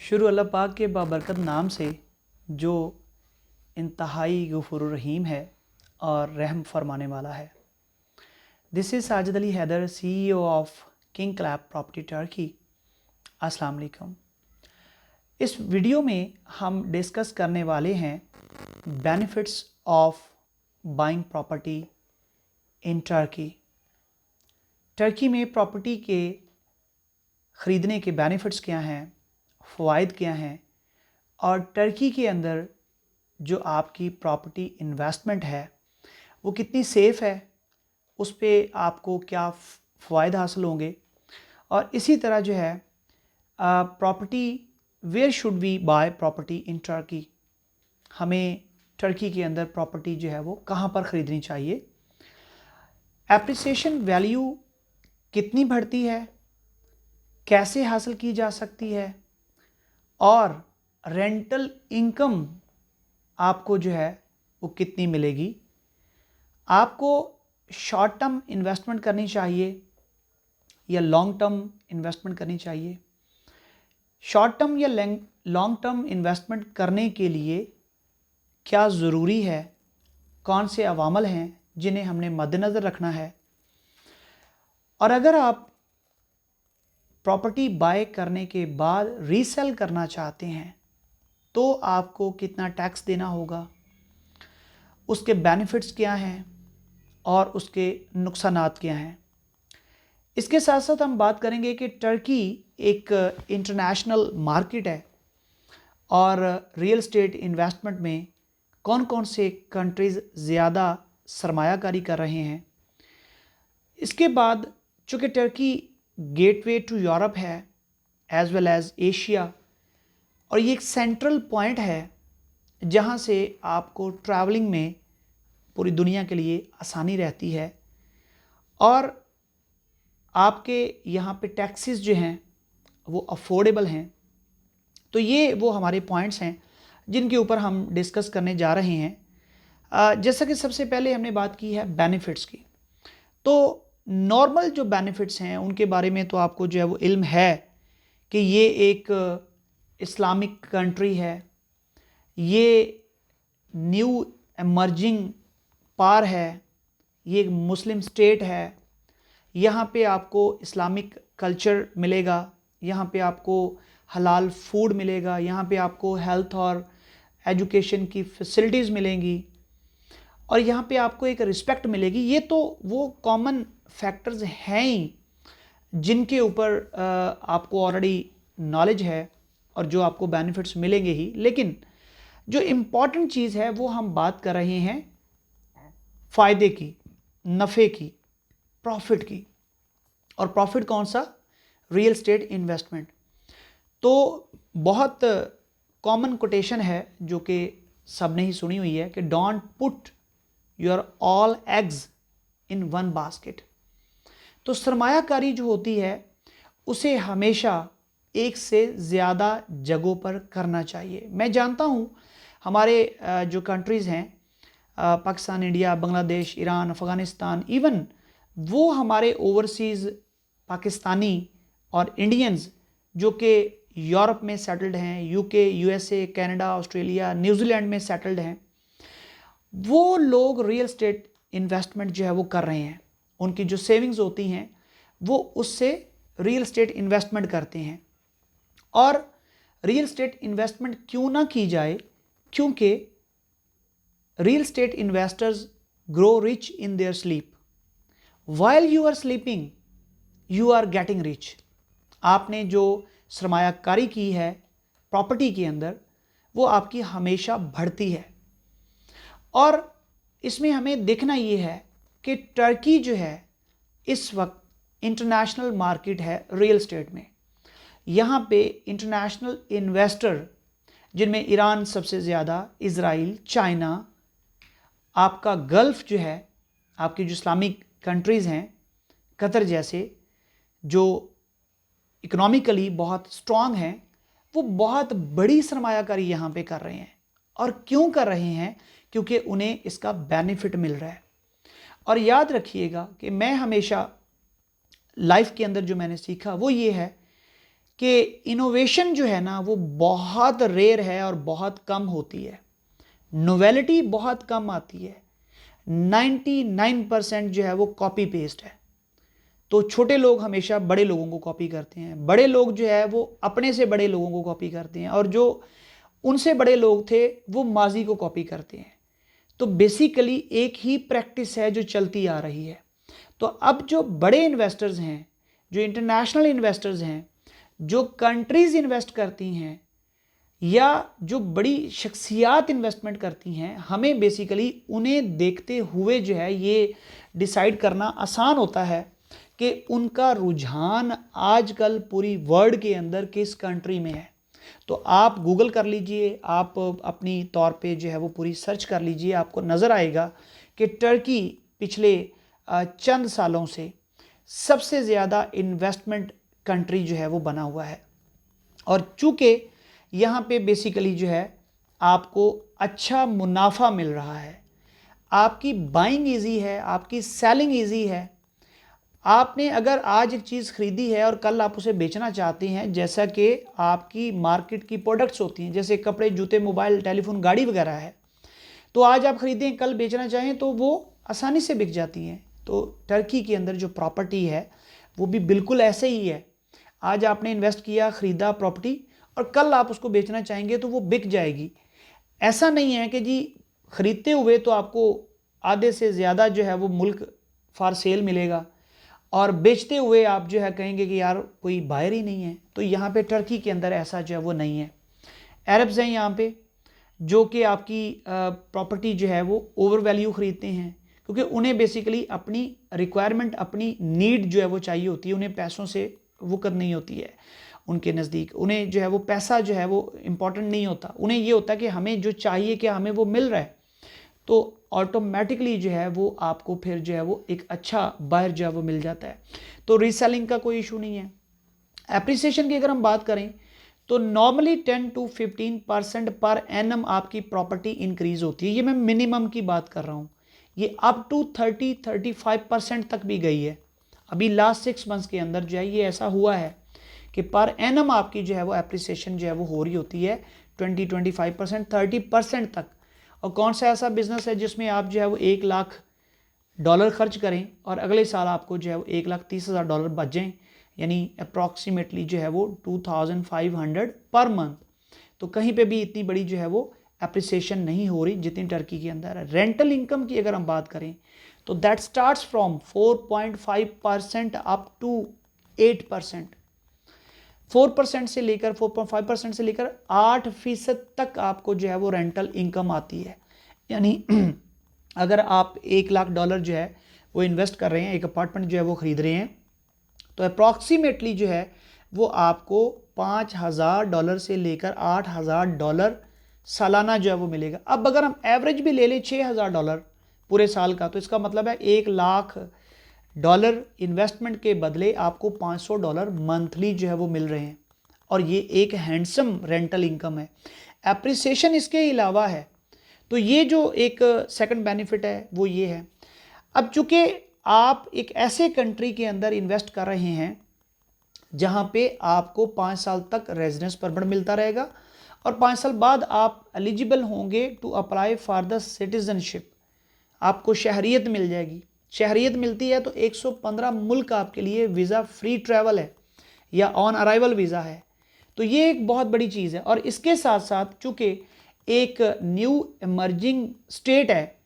शुरू अल्लाह पाक के बाबरकत नाम से जो इंतहाई गफूर रहीम है और रहम फरमाने वाला है। This is Sajid Ali Haider, CEO of king clap property Turkey. अस्सलाम वालेकुम। इस वीडियो में हम डिस्कस करने वाले हैं benefits of buying property in Turkey. Turkey में प्रॉपर्टी के ख़रीदने के बेनिफिट्स क्या हैं, फ़वाइद क्या हैं, और टर्की के अंदर जो आपकी प्रॉपर्टी इन्वेस्टमेंट है वो कितनी सेफ़ है, उस पर आपको क्या फ़वाइद हासिल होंगे। और इसी तरह जो है property, where should we buy property in Turkey, हमें टर्की के अंदर प्रॉपर्टी जो है वो कहाँ पर ख़रीदनी चाहिए, एप्रिसिएशन वैल्यू कितनी बढ़ती है, कैसे हासिल की जा सकती है, और रेंटल इनकम आपको जो है वो कितनी मिलेगी। आपको शॉर्ट टर्म इन्वेस्टमेंट करनी चाहिए या लॉन्ग टर्म इन्वेस्टमेंट करनी चाहिए। शॉर्ट टर्म या लॉन्ग टर्म इन्वेस्टमेंट करने के लिए क्या ज़रूरी है, कौन से अवामल हैं जिन्हें हमने मद्देनज़र रखना है, और अगर आप प्रॉपर्टी बाय करने के बाद रीसेल करना चाहते हैं तो आपको कितना टैक्स देना होगा, उसके बेनिफिट्स क्या हैं और उसके नुकसानात क्या हैं। इसके साथ साथ हम बात करेंगे कि टर्की एक इंटरनेशनल मार्केट है और रियल एस्टेट इन्वेस्टमेंट में कौन कौन से कंट्रीज़ ज़्यादा सरमायाकारी कर रहे हैं। इसके बाद चूँकि टर्की गेटवे टू यूरोप है एज़ वेल एज़ एशिया, और ये एक सेंट्रल पॉइंट है जहाँ से आपको ट्रैवलिंग में पूरी दुनिया के लिए आसानी रहती है, और आपके यहाँ पे टैक्सेस जो हैं वो अफोर्डेबल हैं। तो ये वो हमारे पॉइंट्स हैं जिनके ऊपर हम डिस्कस करने जा रहे हैं। जैसा कि सबसे पहले हमने बात की है बेनिफिट्स की, तो नॉर्मल जो बेनिफिट्स हैं उनके बारे में तो आपको जो है वो इल्म है कि ये एक इस्लामिक कंट्री है, ये न्यू एमर्जिंग पार है, ये एक मुस्लिम स्टेट है, यहाँ पे आपको इस्लामिक कल्चर मिलेगा, यहाँ पे आपको हलाल फूड मिलेगा, यहाँ पे आपको हेल्थ और एजुकेशन की फैसिलिटीज़ मिलेंगी, और यहाँ पे आपको एक रिस्पेक्ट मिलेगी। ये तो वो कॉमन फैक्टर्स हैं ही जिनके ऊपर आपको ऑलरेडी नॉलेज है और जो आपको बेनिफिट्स मिलेंगे ही। लेकिन जो इम्पॉर्टेंट चीज़ है वो हम बात कर रहे हैं फ़ायदे की, नफ़े की, प्रॉफिट की। और प्रॉफिट कौन सा? Real estate investment. तो बहुत कॉमन कोटेशन है जो कि सबने ही सुनी हुई है कि don't put your all eggs in one basket. तो सरमायाकारी जो होती है उसे हमेशा एक से ज़्यादा जगहों पर करना चाहिए। मैं जानता हूँ हमारे जो कंट्रीज़ हैं, Pakistan, India, Bangladesh, Iran, Afghanistan, even वो हमारे ओवरसीज़ पाकिस्तानी और इंडियंस जो कि यूरोप में सेटल्ड हैं, UK, USA, Canada, Australia, New Zealand में सेटल्ड हैं, वो लोग रियल एस्टेट इन्वेस्टमेंट जो है वो कर रहे हैं। उनकी जो सेविंग्स होती हैं वो उससे रियल एस्टेट इन्वेस्टमेंट करते हैं। और रियल एस्टेट इन्वेस्टमेंट क्यों ना की जाए, क्योंकि real estate investors grow rich in their sleep. While you are sleeping you are getting rich. आपने जो सरमायाकारी की है प्रॉपर्टी के अंदर वो आपकी हमेशा बढ़ती है। और इसमें हमें देखना ये है कि टर्की जो है इस वक्त इंटरनेशनल मार्केट है रियल एस्टेट में। यहाँ पे इंटरनेशनल इन्वेस्टर जिनमें ईरान सबसे ज़्यादा, इज़राइल, चाइना, आपका गल्फ़ जो है, आपकी जो इस्लामिक कंट्रीज़ हैं, कतर जैसे जो इकोनॉमिकली बहुत स्ट्रॉन्ग हैं, वो बहुत बड़ी सरमायाकारी यहाँ पे कर रहे हैं। और क्यों कर रहे हैं? क्योंकि उन्हें इसका बेनिफिट मिल रहा है। और याद रखिएगा कि मैं हमेशा लाइफ के अंदर जो मैंने सीखा वो ये है कि इनोवेशन जो है ना वो बहुत रेयर है और बहुत कम होती है, नोवेलिटी बहुत कम आती है। 99% जो है वो कॉपी पेस्ट है। तो छोटे लोग हमेशा बड़े लोगों को कॉपी करते हैं, बड़े लोग जो है वो अपने से बड़े लोगों को कॉपी करते हैं, और जो उनसे बड़े लोग थे वो माजी को कॉपी करते हैं। तो बेसिकली एक ही प्रैक्टिस है जो चलती आ रही है। तो अब जो बड़े इन्वेस्टर्स हैं, जो इंटरनेशनल इन्वेस्टर्स हैं, जो कंट्रीज इन्वेस्ट करती हैं, या जो बड़ी शख्सियात इन्वेस्टमेंट करती हैं, हमें बेसिकली उन्हें देखते हुए जो है ये डिसाइड करना आसान होता है कि उनका रुझान आजकल पूरी वर्ल्ड के अंदर किस कंट्री में है। तो आप गूगल कर लीजिए, आप अपनी तौर पे जो है वो पूरी सर्च कर लीजिए, आपको नज़र आएगा कि टर्की पिछले चंद सालों से सबसे ज़्यादा इन्वेस्टमेंट कंट्री जो है वो बना हुआ है। और चूँकि यहाँ पे बेसिकली जो है आपको अच्छा मुनाफा मिल रहा है, आपकी बाइंग ईजी है, आपकी सेलिंग ईजी है। आपने अगर आज एक चीज़ खरीदी है और कल आप उसे बेचना चाहते हैं, जैसा कि आपकी मार्केट की प्रोडक्ट्स होती हैं, जैसे कपड़े, जूते, मोबाइल, टेलीफोन, गाड़ी वगैरह है, तो आज आप खरीदें, कल बेचना चाहें तो वो आसानी से बिक जाती हैं। तो टर्की के अंदर जो प्रॉपर्टी है वो भी बिल्कुल ऐसे ही है। आज आपने इन्वेस्ट किया, ख़रीदा प्रॉपर्टी, और कल आप उसको बेचना चाहेंगे तो वो बिक जाएगी। ऐसा नहीं है कि जी ख़रीदते हुए तो आपको आधे से ज़्यादा जो है वो मुल्क फॉर सेल मिलेगा, और बेचते हुए आप जो है कहेंगे कि यार कोई बायर ही नहीं है। तो यहाँ पे टर्की के अंदर ऐसा जो है वो नहीं है। अरब्स हैं यहाँ पे, जो कि आपकी प्रॉपर्टी जो है वो ओवर वैल्यू ख़रीदते हैं, क्योंकि उन्हें बेसिकली अपनी रिक्वायरमेंट, अपनी नीड जो है वो चाहिए होती है। उन्हें पैसों से वुकत नहीं होती है उनके नज़दीक। उन्हें जो है वो पैसा जो है वो इम्पॉर्टेंट नहीं होता, उन्हें ये होता है कि हमें जो चाहिए कि हमें वो मिल रहा है। तो ऑटोमेटिकली जो है वो आपको फिर जो है वो एक अच्छा बायर जो है वो मिल जाता है। तो रीसेलिंग का कोई इशू नहीं है। एप्रिसिएशन की अगर हम बात करें तो नॉर्मली 10 to 15% पर एनम आपकी प्रॉपर्टी इंक्रीज होती है। ये मैं मिनिमम की बात कर रहा हूँ, ये अप टू 30-35% तक भी गई है। अभी लास्ट 6 मंथ्स के अंदर जो है ये ऐसा हुआ है कि पर एनम आपकी जो है वो एप्रिसिएशन जो है वो हो रही होती है 20-25%, 30% तक। और कौन सा ऐसा बिजनेस है जिसमें आप जो है वो $1,00,000 खर्च करें और अगले साल आपको जो है वो $1,30,000 बच जाएं, यानी अप्रॉक्सीमेटली जो है वो 2500 पर मंथ। तो कहीं पे भी इतनी बड़ी जो है वो एप्रिसिएशन नहीं हो रही जितनी टर्की के अंदर है। रेंटल इनकम की अगर हम बात करें तो that starts from 4.5% up to 8%। 4% से लेकर 4.5% से लेकर 8% तक आपको जो है वो रेंटल इनकम आती है। यानी अगर आप $1,00,000 जो है वो इन्वेस्ट कर रहे हैं, एक अपार्टमेंट जो है वो ख़रीद रहे हैं, तो अप्रॉक्सीमेटली जो है वो आपको $5,000 से लेकर $8,000 सालाना जो है वो मिलेगा। अब अगर हम एवरेज भी ले लें $6,000 पूरे साल का, तो इसका मतलब है $1,00,000 इन्वेस्टमेंट के बदले आपको $500 मंथली जो है वो मिल रहे हैं, और ये एक हैंडसम रेंटल इनकम है। एप्रिसिएशन इसके अलावा है, तो ये जो एक सेकंड बेनिफिट है वो ये है। अब चूंकि आप एक ऐसे कंट्री के अंदर इन्वेस्ट कर रहे हैं जहां पे आपको 5 साल तक रेजिडेंस परमिट मिलता रहेगा, और 5 साल बाद आप एलिजिबल होंगे to apply for the citizenship, आपको शहरियत मिल जाएगी। शहरियत मिलती है तो 115 मुल्क आपके लिए वीज़ा फ्री ट्रैवल है या ऑन अराइवल वीज़ा है। तो ये एक बहुत बड़ी चीज़ है। और इसके साथ साथ चूँकि एक न्यू इमर्जिंग स्टेट है,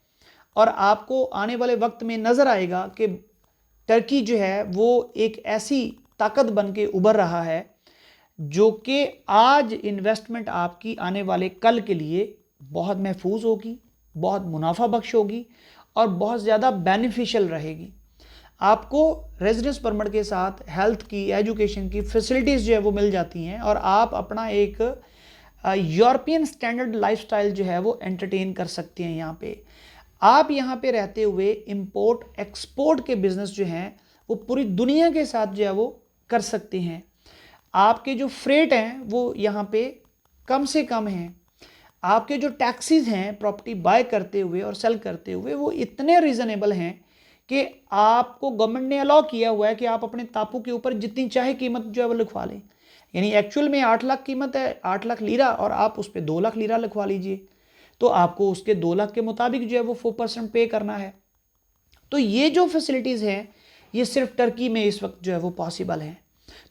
और आपको आने वाले वक्त में नज़र आएगा कि टर्की जो है वो एक ऐसी ताकत बन के उभर रहा है जो कि आज इन्वेस्टमेंट आपकी आने वाले कल के लिए बहुत महफूज होगी, बहुत मुनाफा बख्श होगी, और बहुत ज़्यादा बेनिफिशियल रहेगी। आपको रेजिडेंस परमिट के साथ हेल्थ की, एजुकेशन की फैसिलिटीज़ जो है वो मिल जाती हैं, और आप अपना एक यूरोपियन स्टैंडर्ड लाइफस्टाइल जो है वो एंटरटेन कर सकते हैं। यहाँ पे आप यहाँ पे रहते हुए इंपोर्ट एक्सपोर्ट के बिजनेस जो हैं वो पूरी दुनिया के साथ जो है वो कर सकते हैं। आपके जो फ्रेट हैं वो यहाँ पे कम से कम हैं। आपके जो टैक्सीज हैं प्रॉपर्टी बाय करते हुए और सेल करते हुए वो इतने रीज़नेबल हैं कि आपको गवर्नमेंट ने अलाउ किया हुआ है कि आप अपने टापू के ऊपर जितनी चाहे कीमत जो है वो लिखवा लें। यानी एक्चुअल में 8 लाख कीमत है, 8 लाख लीरा, और आप उस पर 2 लाख लीरा लिखवा लीजिए, तो आपको उसके 2 लाख के मुताबिक जो है वो 4% पे करना है। तो ये जो फैसिलिटीज़ हैं ये सिर्फ टर्की में इस वक्त जो है वो पॉसिबल हैं।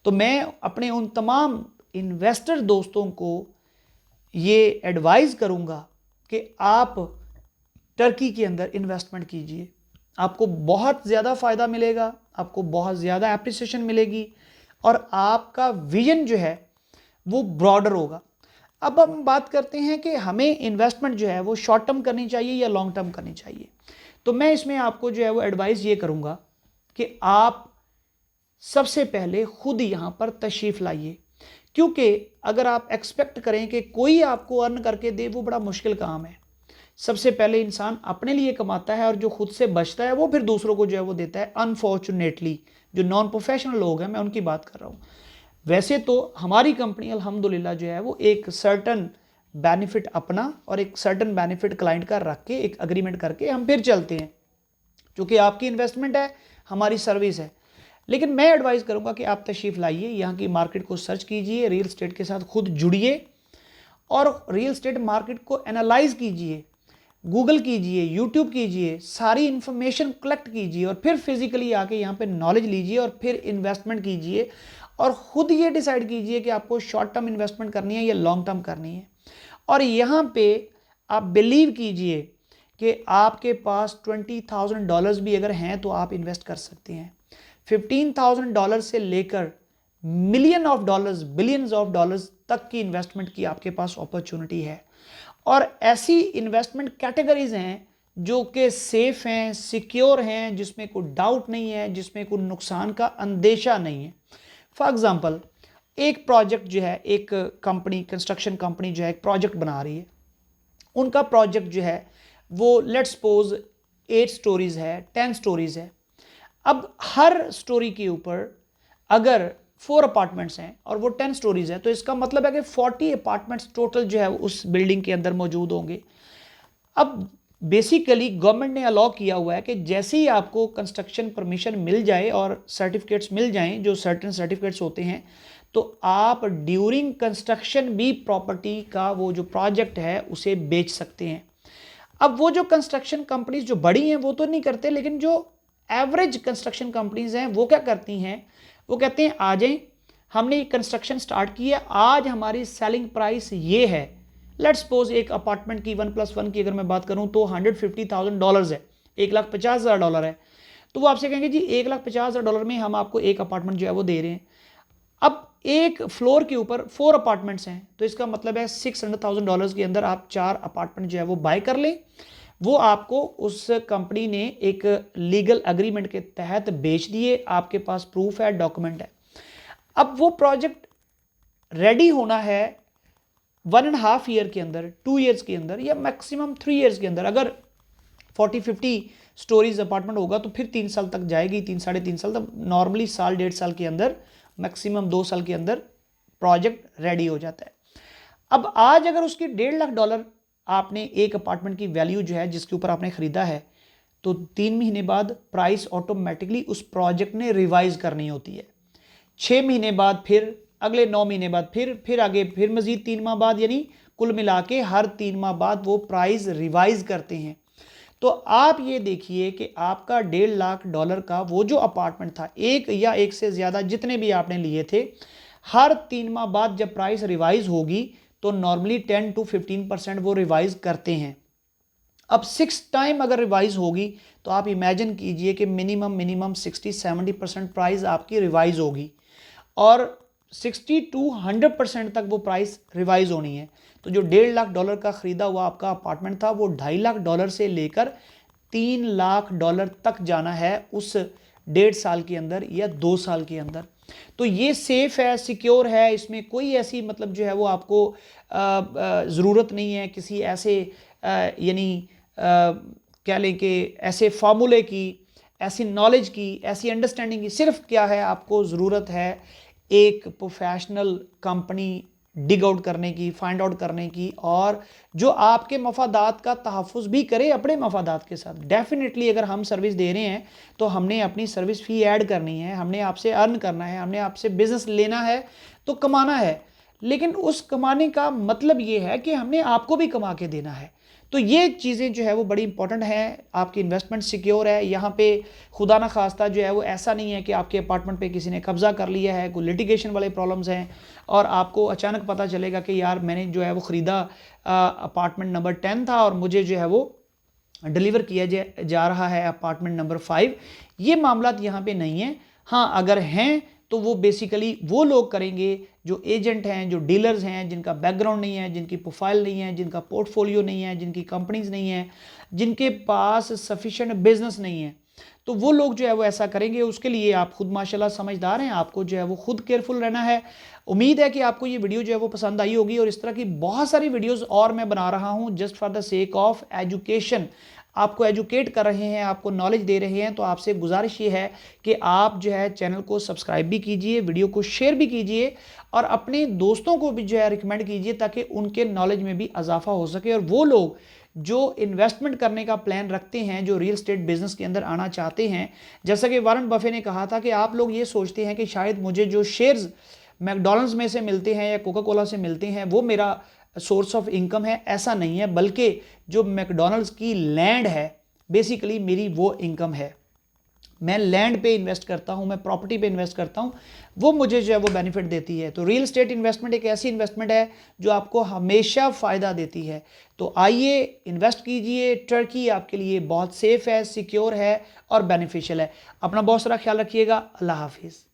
तो मैं अपने उन तमाम इन्वेस्टर दोस्तों को ये एडवाइस करूँगा कि आप टर्की के अंदर इन्वेस्टमेंट कीजिए, आपको बहुत ज़्यादा फ़ायदा मिलेगा, आपको बहुत ज़्यादा एप्रिसिएशन मिलेगी, और आपका विजन जो है वो ब्रॉडर होगा। अब हम बात करते हैं कि हमें इन्वेस्टमेंट जो है वो शॉर्ट टर्म करनी चाहिए या लॉन्ग टर्म करनी चाहिए। तो मैं इसमें आपको जो है वो एडवाइस ये करूँगा कि आप सबसे पहले खुद यहाँ पर तशरीफ़ लाइए, क्योंकि अगर आप एक्सपेक्ट करें कि कोई आपको अर्न करके दे, वो बड़ा मुश्किल काम है। सबसे पहले इंसान अपने लिए कमाता है, और जो खुद से बचता है वो फिर दूसरों को जो है वो देता है। अनफॉर्चुनेटली जो नॉन प्रोफेशनल लोग हैं, मैं उनकी बात कर रहा हूँ। वैसे तो हमारी कंपनी अल्हम्दुलिल्लाह जो है वो एक सर्टन बेनिफिट अपना और एक सर्टन बेनिफिट क्लाइंट का रख के एक अग्रीमेंट करके हम फिर चलते हैं, क्योंकि आपकी इन्वेस्टमेंट है, हमारी सर्विस है। लेकिन मैं एडवाइस करूंगा कि आप तशरीफ़ लाइए, यहाँ की मार्केट को सर्च कीजिए, रियल एस्टेट के साथ खुद जुड़िए और रियल एस्टेट मार्केट को एनालाइज कीजिए, गूगल कीजिए, यूट्यूब कीजिए, सारी इन्फॉर्मेशन कलेक्ट कीजिए, और फिर फिजिकली आके यहाँ पे नॉलेज लीजिए और फिर इन्वेस्टमेंट कीजिए, और ख़ुद ये डिसाइड कीजिए कि आपको शॉर्ट टर्म इन्वेस्टमेंट करनी है या लॉन्ग टर्म करनी है। और यहाँ पे आप बिलीव कीजिए कि आपके पास $20,000 भी अगर हैं तो आप इन्वेस्ट कर सकते हैं। $15,000 से लेकर $1,000,000 $billions तक की इन्वेस्टमेंट की आपके पास अपॉर्चुनिटी है। और ऐसी इन्वेस्टमेंट कैटेगरीज हैं जो कि सेफ हैं, सिक्योर हैं, जिसमें कोई डाउट नहीं है, जिसमें कोई नुकसान का अंदेशा नहीं है। फॉर एग्जांपल, एक प्रोजेक्ट जो है, एक कंपनी, कंस्ट्रक्शन कंपनी जो है एक प्रोजेक्ट बना रही है, उनका प्रोजेक्ट जो है वो लेट्स सपोज 8 स्टोरीज है, 10 स्टोरीज है। अब हर स्टोरी के ऊपर अगर 4 अपार्टमेंट्स हैं और वो 10 स्टोरीज है, तो इसका मतलब है कि 40 अपार्टमेंट्स टोटल जो है उस बिल्डिंग के अंदर मौजूद होंगे। अब बेसिकली गवर्नमेंट ने अलाउ किया हुआ है कि जैसे ही आपको कंस्ट्रक्शन परमिशन मिल जाए और सर्टिफिकेट्स मिल जाएं, जो सर्टेन सर्टिफिकेट्स होते हैं, तो आप ड्यूरिंग कंस्ट्रक्शन भी प्रॉपर्टी का वो जो प्रोजेक्ट है उसे बेच सकते हैं। अब वो जो कंस्ट्रक्शन कंपनीज जो बड़ी हैं वो तो नहीं करते, लेकिन जो एवरेज कंस्ट्रक्शन कंपनीज हैं वो क्या करती हैं, वो कहते हैं आ जाएं, हमने कंस्ट्रक्शन स्टार्ट की है, आज हमारी सेलिंग प्राइस ये है। लेट्स सपोज एक अपार्टमेंट की 1+1 की अगर मैं बात करूं तो $150,000 है, $1,50,000 है। तो वो आपसे कहेंगे जी $1,50,000 में हम आपको एक अपार्टमेंट जो है वो दे रहे हैं। अब एक फ्लोर के ऊपर 4 अपार्टमेंट्स हैं, तो इसका मतलब है $600,000 के अंदर आप 4 अपार्टमेंट जो है वो बाय कर लें। वो आपको उस कंपनी ने एक लीगल एग्रीमेंट के तहत बेच दिए, आपके पास प्रूफ है, डॉक्यूमेंट है। अब वो प्रोजेक्ट रेडी होना है 1.5 ईयर के अंदर, 2 ईयर्स के अंदर, या मैक्सिमम 3 ईयर्स के अंदर। अगर 40-50 स्टोरीज अपार्टमेंट होगा तो फिर 3 साल तक जाएगी, 3 साढ़े 3 साल तक। नॉर्मली साल 1.5 साल के अंदर, मैक्सिमम 2 साल के अंदर प्रोजेक्ट रेडी हो जाता है। अब आज अगर उसकी $1.5 लाख आपने एक अपार्टमेंट की वैल्यू जो है जिसके ऊपर आपने खरीदा है, तो 3 महीने बाद प्राइस ऑटोमेटिकली उस प्रोजेक्ट ने रिवाइज करनी होती है। 6 महीने बाद फिर, अगले 9 महीने बाद फिर आगे, फिर मजीद 3 माह बाद, यानी कुल मिला के हर 3 माह बाद वो प्राइस रिवाइज करते हैं। तो आप ये देखिए कि आपका $1.5 लाख का वो जो अपार्टमेंट था, एक या एक से ज़्यादा जितने भी आपने लिए थे, हर 3 माह बाद जब प्राइस रिवाइज होगी तो नॉर्मली 10 to 15% वो रिवाइज करते हैं। अब 6 टाइम अगर रिवाइज होगी तो आप इमेजिन कीजिए कि मिनिमम 60-70% प्राइस आपकी रिवाइज होगी, और 60 to 100% तक वो प्राइस रिवाइज होनी है। तो जो $1.5 लाख का खरीदा हुआ आपका अपार्टमेंट था, वो $2.5 लाख से लेकर $3 लाख तक जाना है उस 1.5 साल के अंदर या 2 साल के अंदर। तो ये सेफ है, सिक्योर है, इसमें कोई ऐसी मतलब जो है वो आपको ज़रूरत नहीं है किसी ऐसे यानी कह लें कि ऐसे फार्मूले की, ऐसी नॉलेज की, ऐसी अंडरस्टैंडिंग की। सिर्फ क्या है, आपको ज़रूरत है एक प्रोफेशनल कंपनी डिग आउट करने की, फाइंड आउट करने की, और जो आपके मफादात का तहफ़्फ़ुज़ भी करे अपने मफादात के साथ। डेफिनेटली अगर हम सर्विस दे रहे हैं तो हमने अपनी सर्विस फ़ी ऐड करनी है, हमने आपसे अर्न करना है, हमने आपसे बिज़नेस लेना है तो कमाना है, लेकिन उस कमाने का मतलब ये है कि हमने आपको भी कमा के देना है। तो ये चीज़ें जो है वो बड़ी इंपॉर्टेंट हैं। आपकी इन्वेस्टमेंट सिक्योर है। यहाँ पे खुदा ना खास्ता जो है वो ऐसा नहीं है कि आपके अपार्टमेंट पे किसी ने कब्जा कर लिया है, कोई लिटिगेशन वाले प्रॉब्लम्स हैं और आपको अचानक पता चलेगा कि यार मैंने जो है वो ख़रीदा अपार्टमेंट नंबर 10 था और मुझे जो है वो डिलीवर किया जा रहा है अपार्टमेंट नंबर 5। ये मामलात यहाँ पे नहीं है। हाँ, अगर हैं तो वो बेसिकली वो लोग करेंगे जो एजेंट हैं, जो डीलर्स हैं, जिनका बैकग्राउंड नहीं है, जिनकी प्रोफाइल नहीं है, जिनका पोर्टफोलियो नहीं है, जिनकी कंपनीज नहीं है, जिनके पास सफिशिएंट बिजनेस नहीं है, तो वो लोग जो है वो ऐसा करेंगे। उसके लिए आप खुद माशाल्लाह समझदार हैं, आपको जो है वो खुद केयरफुल रहना है। उम्मीद है कि आपको ये वीडियो जो है वो पसंद आई होगी और इस तरह की बहुत सारी वीडियोस और मैं बना रहा हूँ just for the sake of education. आपको एजुकेट कर रहे हैं, आपको नॉलेज दे रहे हैं, तो आपसे गुजारिश ये है कि आप जो है चैनल को सब्सक्राइब भी कीजिए, वीडियो को शेयर भी कीजिए और अपने दोस्तों को भी जो है रिकमेंड कीजिए ताकि उनके नॉलेज में भी इजाफा हो सके और वो लोग जो इन्वेस्टमेंट करने का प्लान रखते हैं, जो रियल एस्टेट बिजनेस के अंदर आना चाहते हैं, जैसा कि वॉरेन बफे ने कहा था कि आप लोग ये सोचते हैं कि शायद मुझे जो शेयर्स मैकडॉनल्ड्स में से मिलते हैं या कोका कोला से मिलते हैं वो मेरा सोर्स ऑफ इनकम है। ऐसा नहीं है, बल्कि जो मैकडॉनल्ड्स की लैंड है बेसिकली मेरी वो इनकम है। मैं लैंड पे इन्वेस्ट करता हूं, मैं प्रॉपर्टी पे इन्वेस्ट करता हूं, वो मुझे जो है वो बेनिफिट देती है। तो रियल एस्टेट इन्वेस्टमेंट एक ऐसी इन्वेस्टमेंट है जो आपको हमेशा फ़ायदा देती है। तो आइए इन्वेस्ट कीजिए। टर्की आपके लिए बहुत सेफ है, सिक्योर है और बेनिफिशियल है। अपना बहुत सारा ख्याल रखिएगा। अल्लाह हाफिज़।